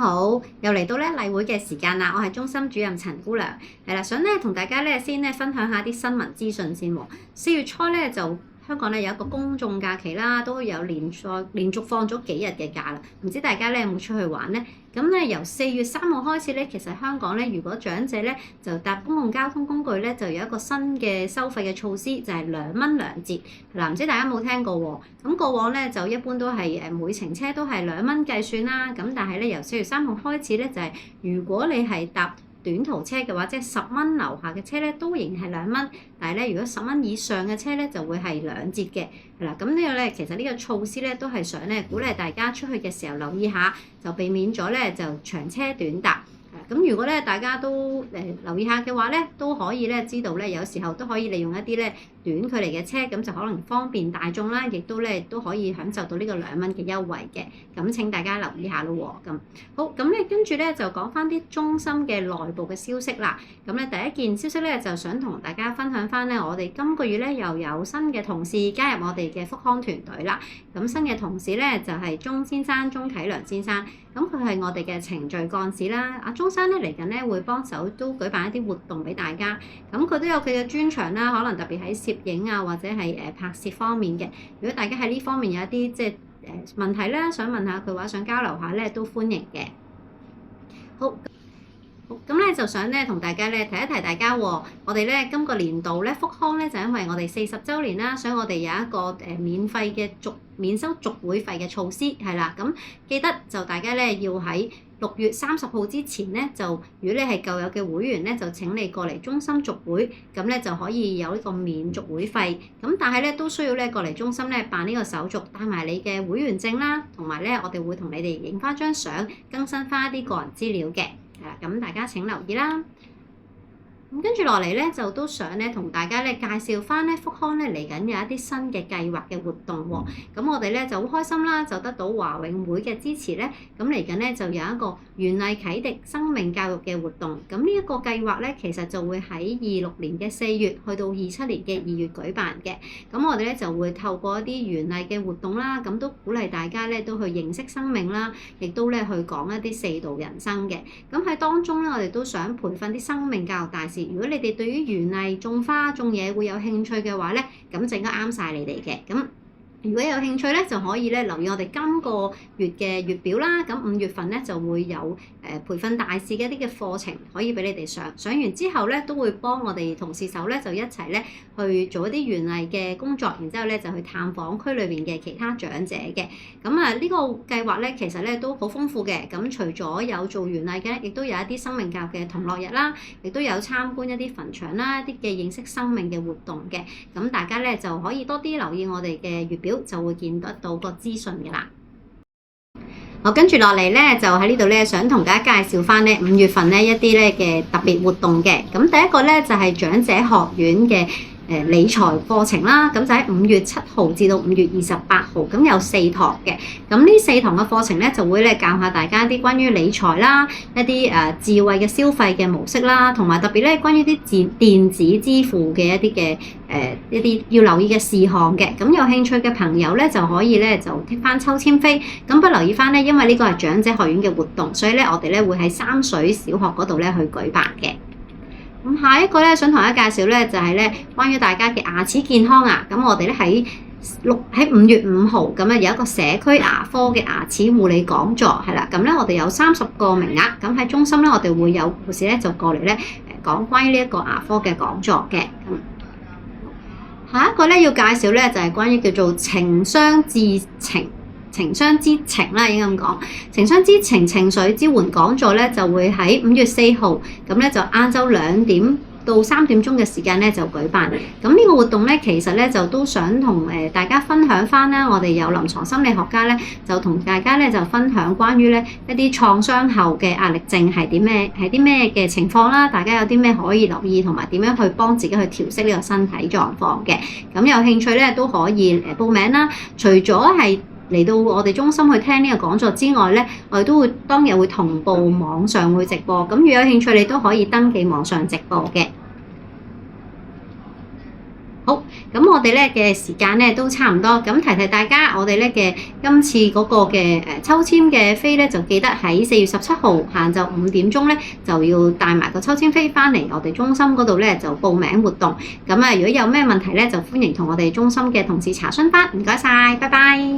好，又嚟到咧例會嘅時間啦，我係中心主任陳姑娘，係啦，想咧同大家咧先咧分享下啲新聞資訊先喎。4月初咧就香港咧有一個公眾假期啦，都有連續放咗幾日嘅假啦。唔知大家咧有冇出去玩咧？咁咧由4月3號開始咧，其實香港咧如果長者咧就搭公共交通工具咧，就有一個新嘅收費嘅措施，就係2蚊2折。嗱，唔知大家有冇聽過喎？咁過往咧就一般都係每程車都係2蚊計算啦。咁但係咧由4月3號開始咧，就係如果你係搭短途車嘅話，即係10蚊樓下嘅車咧，都仍然係2蚊。但係咧，如果10蚊以上嘅車咧，就會係2折嘅。係啦，咁呢個咧，其實呢個措施咧，都係想咧鼓勵大家出去嘅時候留意下，就避免咗咧就長車短搭。咁如果咧大家都留意下嘅話咧，都可以咧知道咧，有時候都可以利用一啲咧短距離嘅車，咁就可能方便大眾啦，亦都咧都可以享受到呢個2蚊嘅優惠嘅。咁請大家留意下咯喎。咁好，咁咧跟住咧就講翻啲中心嘅內部嘅消息啦。咁咧第一件消息咧就想同大家分享翻咧，我哋今個月咧又有新嘅同事加入我哋嘅復康團隊啦。咁新嘅同事咧就係鐘啟良先生。咁佢係我哋嘅程序幹事啦。阿鐘生咧嚟緊咧會幫手都舉辦一啲活動俾大家。咁佢都有佢嘅專長啦，可能特別喺攝影啊或者係拍攝方面嘅。如果大家喺呢方面有一啲即係問題咧，想問下佢話，想交流下咧都歡迎嘅。好。咁咧就想咧同大家咧提一提大家喎，我哋咧今個年度咧復康咧就因為我哋40週年啦，所以我哋有一個免收續會費嘅措施係啦。咁記得就大家咧要喺6月30號之前咧，就如果你係舊有嘅會員咧，就請你過嚟中心續會，咁咧就可以有呢個免續會費。咁但係咧都需要咧過嚟中心咧辦呢個手續，帶埋你嘅會員證啦，同埋咧我哋會同你哋影翻張相，更新翻一啲個人資料嘅。咁大家請留意啦。咁跟住落嚟咧，就都想咧同大家咧介紹翻咧復康咧嚟緊有一啲新嘅計劃嘅活動喎。咁我哋咧就好開心啦，就得到華永會嘅支持咧。咁嚟緊咧就有一個園藝啟迪生命教育嘅活動。咁呢一個計劃咧，其實就會喺26年嘅4月去到27年嘅2月舉辦嘅。咁我哋咧就會透過一啲園藝嘅活動啦，咁都鼓勵大家咧都去認識生命啦，亦都咧去講一啲4道人生嘅。咁喺當中咧，我哋都想培訓啲生命教育大使。如果你哋對於園藝、種花、種嘢會有興趣嘅話咧，咁就應該啱晒你哋嘅。咁如果有興趣咧，就可以咧留意我哋今個月嘅月表啦。咁5月份咧就會有培訓大使嘅一啲嘅課程可以俾你哋上完之後咧，都會幫我哋同事手咧就一齊咧去做一啲園藝嘅工作，然之後咧就去探訪區裏邊嘅其他長者嘅。咁啊呢個計劃咧其實咧都好豐富嘅。咁除咗有做園藝嘅，亦都有一啲生命教育嘅同樂日啦，亦都有參觀一啲墳場啦，一啲嘅認識生命嘅活動嘅。咁大家咧就可以多啲留意我哋嘅月表，就會見得到個資訊嘅啦。好，跟住落嚟咧，就喺呢度咧，想同大家介紹翻咧5月份咧一啲咧嘅特別活動嘅。咁第一個咧就係長者學院嘅理財課程啦。咁就喺5月7號至到5月28號，咁有4堂嘅。咁呢4堂嘅課程咧，就會咧教下大家啲關於理財啦，一啲智慧嘅消費嘅模式啦，同埋特別咧關於啲電子支付嘅一啲嘅一啲要留意嘅事項嘅。咁有興趣嘅朋友咧，就可以咧就剔翻抽籤飛。咁不留意翻咧，因為呢個係長者學院嘅活動，所以咧我哋咧會喺三水小學嗰度咧去舉辦嘅。咁下一個咧，想同大家介紹咧，就係咧關於大家嘅牙齒健康啊。咁我哋咧喺5月5號咁咧有一個社區牙科嘅牙齒護理講座，係啦。咁咧我哋有30個名額，咁喺中心咧我哋會有護士咧就過嚟咧講關於呢一個牙科嘅講座嘅。下一個咧要介紹咧就係關於叫做情商之情啦，應該咁講。情商之情情緒支援講座咧就會喺5月4號，咁咧就晏晝2點到3點鐘嘅時間咧就舉辦。咁呢個活動咧其實咧就都想同大家分享翻啦。我哋有臨床心理學家咧就同大家咧就分享關於咧一啲創傷後嘅壓力症係啲咩嘅情況啦。大家有啲咩可以留意，同埋點樣去幫自己去調適呢個身體狀況嘅。咁有興趣咧都可以報名啦。除咗係嚟到我哋中心去聽呢個講座之外咧，我哋都會當日會同步網上會直播。咁如果有興趣，你都可以登記網上直播嘅。好，咁我哋哋咧嘅時間咧都差唔多，咁提提大家，我哋咧嘅今次嗰個嘅抽籤嘅飛咧，就記得喺4月17號晏晝5點鐘咧就要帶埋個抽籤飛翻嚟我哋中心嗰度咧就報名活動。咁啊，如果有咩問題咧，就歡迎同我哋中心嘅同事查詢翻。唔該晒，拜拜。